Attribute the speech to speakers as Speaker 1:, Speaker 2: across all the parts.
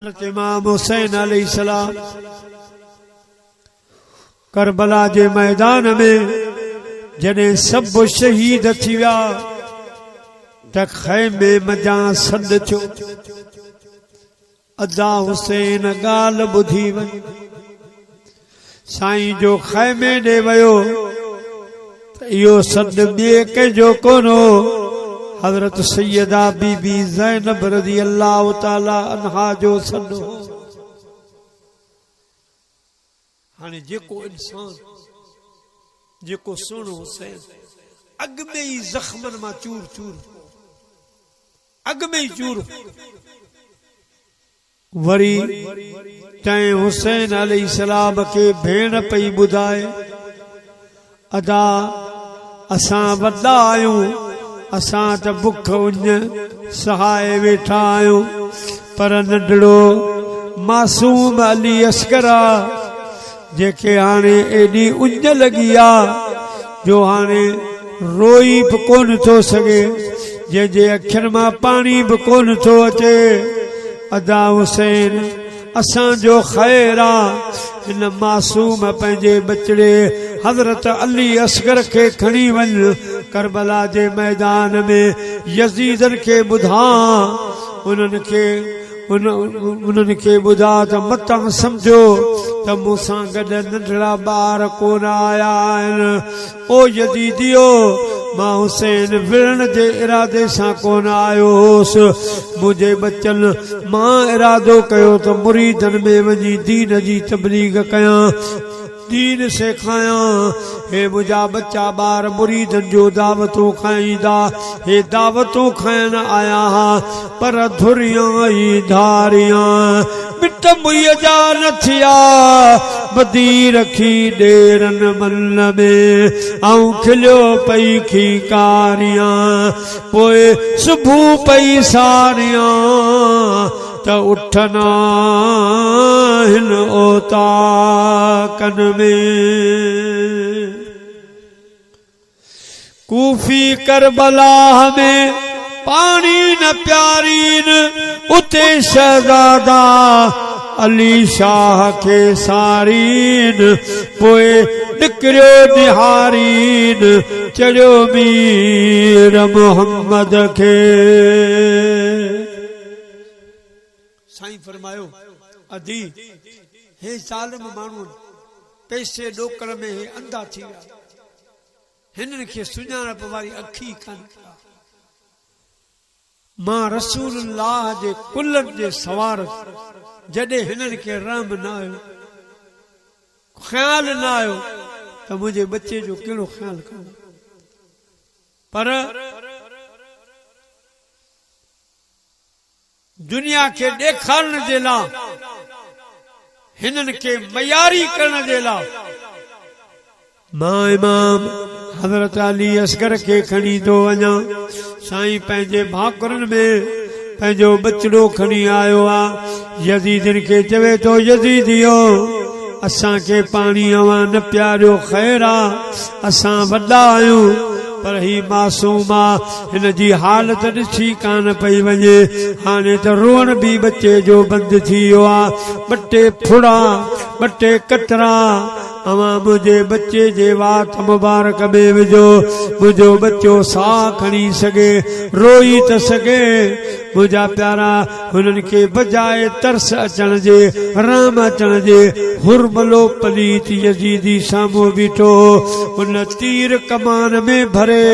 Speaker 1: इमाम हुसैन अलैहिस्सलाम करबला जे मैदान में जॾहिं सभु शहीद थी विया त खैमे मजा सॾ थियो। अदा हुसैन ॻाल्हि ॿुधी वई, साईं जो खैमे ॾे वियो त इहो सॾ ॿिए कंहिंजो कोन हो, हज़रत सैयदा बीबी ज़ैनब रज़ी अल्लाह ताला अन्हा जो सॾ हो। हाणे जेको इंसान जेको सुन हुसैन अॻ में ई ज़ख़्मनि मां चूर चूर, अॻ में ई चूर, वरी तंहिं हुसैन अलैहिस्सलाम खे भेण पई ॿुधाए, अदा असां वॾा आहियूं, असां त बुख उञ सहाए वेठा आहियूं, पर नंढड़ो मासूम अली अस्कर जेके हाणे एॾी उञ लॻी आ जो हाणे रोई बि कोन थो सघे, जंहिंजे अखियुनि मां पाणी बि कोन थो अचे। अदा हुसैन असांजो ख़ैर आ, हिन मासूम पंहिंजे बचड़े हज़रत अली अस्कर खे खणी वञ करबला जे मैदान में यज़ीदन खे ॿुधा, उन्हनि खे ॿुधा त मतां सम्झो त मूंसां गॾु नंढड़ा ॿार कोन आया आहिनि। ओ यज़ीदियो, मां हुसैन विढ़ण जे इरादे सां कोन आयो होसि, मुंहिंजे बचनि मां इरादो कयो त मुरीदनि में वञी दीन जी तबलीग कयां, दीन सेखायां। हे मुंहिंजा बच्चा ॿार मुरीदनि जो दावतूं खाईंदा, हे दावतूं खाइण आया हा, पर धुरियां ई धारियां मिट मुईअ जा न थिया, बदी रखी ॾेरन मन में ऐं खिलियो पई खीकारियां, पोइ सुबुह पई सारियां त उठना हिन ओताकन में। कूफी करबला में पानी न प्यारीन, उते शहजादा अली शाह खे सारीन, पोइ निकिरियो निहारीन, चढ़ियो मीर मोहम्मद खे। साईं फरमायो, अदी हे ज़ालिम माण्हू पैसे ॾोकड़ में हे अंधा थी विया, हिननि खे सुञाणप वारी अखी कान, मां रसूलुल्लाह जे कुलनि जे सवार, जॾहिं हिननि खे रहम न आयो, ख़्याल न आयो त मुंहिंजे बच्चे जो कहिड़ो ख़्याल कयो, पर दुनिया खे ॾेखारण जे लाइ, हिननि खे मयारी करण जे लाइ, मां इमाम हज़रत अली अस्कर खे खणी थो वञा। साईं पंहिंजे भाकुरनि में पंहिंजो बचड़ो खणी आयो आहे, यज़ीदन खे चवे थो, यज़ीदियो असांखे पाणी अवां न प्यारियो, ख़ैर आ असां वॾा आहियूं, पर ही मासूम आ, हिन जी हालत ॾिसी कान पई वञे, हाणे त रोअण बि बच्चे जो बंदि थी वियो आहे। ॿ टे फुड़ा, ॿ टे कतरा अवां मुंहिंजे बच्चे जे वात मुबारक में विझो, मुंहिंजो बच्चो साह खणी सघे, रोई त सघे। मुंहिंजा प्यारा हुननि खे बजाए तरस अचण जे, राम अचण जे, हुरमलो पलीत यज़ीदी साम्हूं बीठो, उन तीर कमान में भरे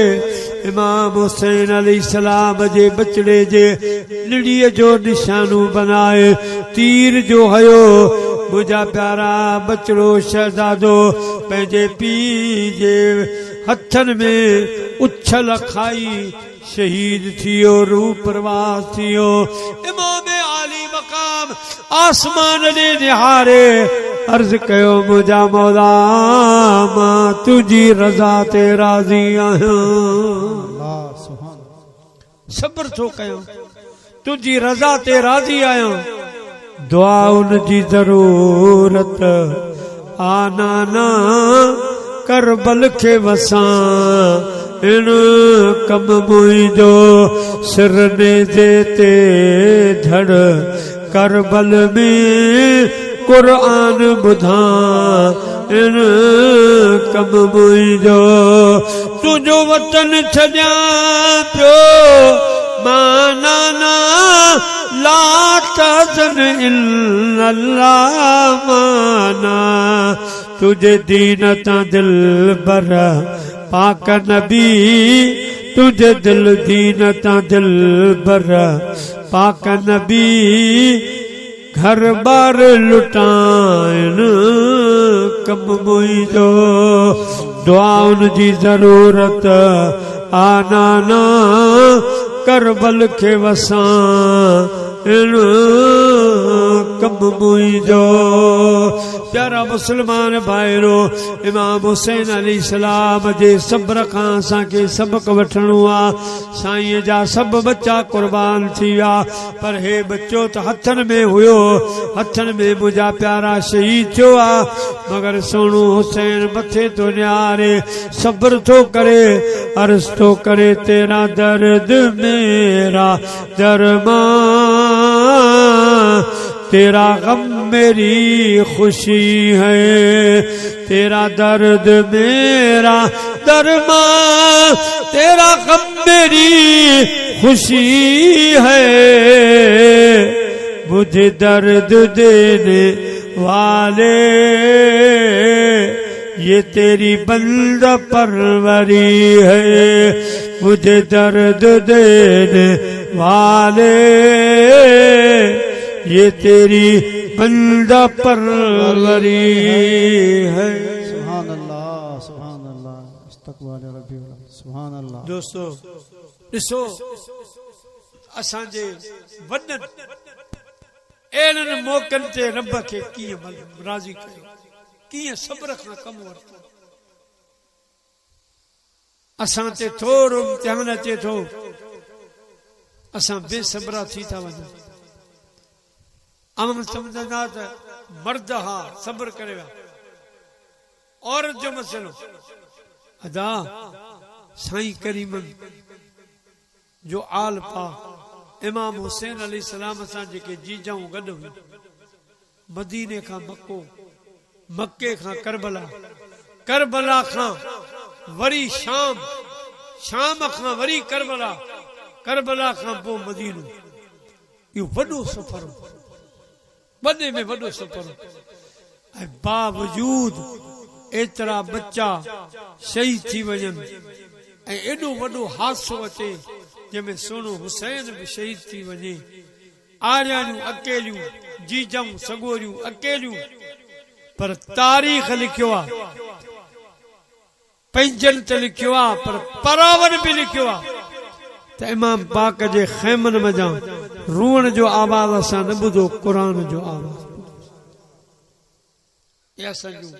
Speaker 1: इमाम हुसैन अलैहिस्सलाम जे बचड़े जे निड़ीअ जो निशानू बनाए तीर जो हयो। मुंहिंजा प्यारा बचड़ो शहजादो पंहिंजे पीउ जे हथनि में उछल खाई शहीद थियो, रूह प्रवास थियो। इमाम आली मकाम आसमान ॾे निहारे अर्ज़ कयो, मुंहिंजा मौला मां तुंहिंजी रज़ा ते राज़ी आहियां, सब्र थो कयो, तुंहिंजी रज़ा ते राज़ी आहियां। दुआ उन जी ज़रूरत आनाना करबल खे वसां, इन कम मुंहिंजो सिर नेज़े ते धड़ करबल में कुरान बुधा इन कम मुंहिंजो तुझो वतन छॾिया पियो माना ना ला तहज़न इल्लल्लाह माना तुझे दीन ता दिल बर पाक नबी तुझे दिल दीन ता दिल बर पाक नबी घर बार लुटाइन कम मुंहिंजो दुआउन जी ज़रूरत आना ना करबल खे वसां इन कम मुंहिंजो प्यारा मुस्लमान भाइरो इमाम हुसैन अलैहिस्सलाम जे सब्र खां असांखे सबक वठणो आहे साईं जा सब बच्चा कुर्बान थी विया पर हे बच्चो त हथनि में हुयो हथनि में मुंहिंजा प्यारा शहीद थियो आहे मगर सोनू हुसैन मथे तो न्यारे सब्र थो करे अर्ज़ थो करे तेरा दर्द मेरा दरमान तेरा गम मेरी खुशी है तेरा दर्द मेरा दरमान तेरा गम मेरी खुशी है मुझे दर्द देने वाले ये तेरी बंदा परवरी है मुझे दर्द देने वाले ये तेरी बंदा परवरी है
Speaker 2: सुभान अल्लाह इस्तक़बाल रब्बी सुभान अल्लाह
Speaker 1: दोस्तों ॾिसो असांजे वॾनि अहिड़नि मौक़नि ते रब खे कीअं राज़ी कयो कीअं सब्र खां कमु वरितो असां ते थोरो इम्तिहान अचे थो असां बेसब्रा थी था वञूं आम समझंदा त मर्द हा सब्र करे विया औरत जो मसलो अदा साईं करीमन जो आल पा इमाम हुसैन अलैहिस्सलाम सां जेके जीजाऊं गॾु हुयूं मदीने खां मक्को मक्के खां करबला करबला खां वरी शाम शाम खां वरी करबला करबला खां पोइ मदीनो इहो वॾो सफ़र हो वॾे में वॾो सफ़र ऐं बावजूद एतिरा बच्चा शहीद थी वञनि ऐं एॾो वॾो हादसो अचे जंहिंमें सोनो हुसैन बि शहीद थी वञे आर्याणियूं अकेलियूं जीजाऊं सगोरियूं अकेलियूं पर तारीख़ लिखियो आहे पंहिंजनि ते लिखियो आहे पर परावन बि लिखियो आहे त इमाम पाक जे ख़ैमनि मज़ा रूअण जो आवाज़ असां न ॿुधो क़ुरान जो आवाज़ इहे असांजूं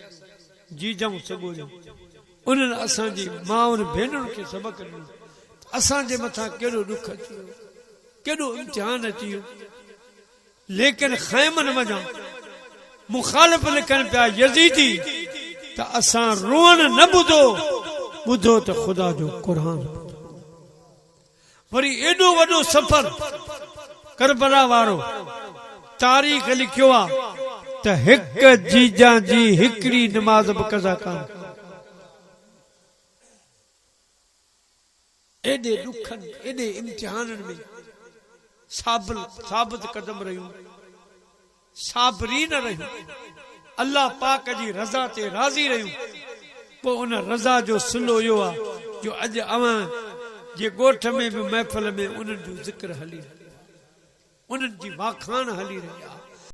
Speaker 1: जीजाऊं सगोरियूं उन्हनि असांजी माउनि भेनरुनि खे सबक ॾिनो असांजे मथां केॾो ॾुख अची वियो केॾो इम्तिहान अची वियो लेकिन ख़ैमनि मज़ा मुखालिफ़ लिखनि पिया यज़ीदी त असां रूअण न ॿुधो त ख़ुदा जो क़ुरान वरी एॾो वॾो सफ़र करबला वारो तारीख़ लिखियो आहे त हिक जीजा जी हिकिड़ी नमाज़ बि कज़ा कान एॾे ॾुखनि एॾे इम्तिहाननि में साबित कदम रहियूं साबरीन रहियूं अल्लाह पाक जी रज़ा ते राज़ी रहियूं पोइ उन रज़ा जो सिलो इहो आहे जो अॼु अवां जे ॻोठ में बि महफ़िल में उन्हनि जो ज़िक्र हली रहियो उन्हनि जी वाखाण हली रही आहे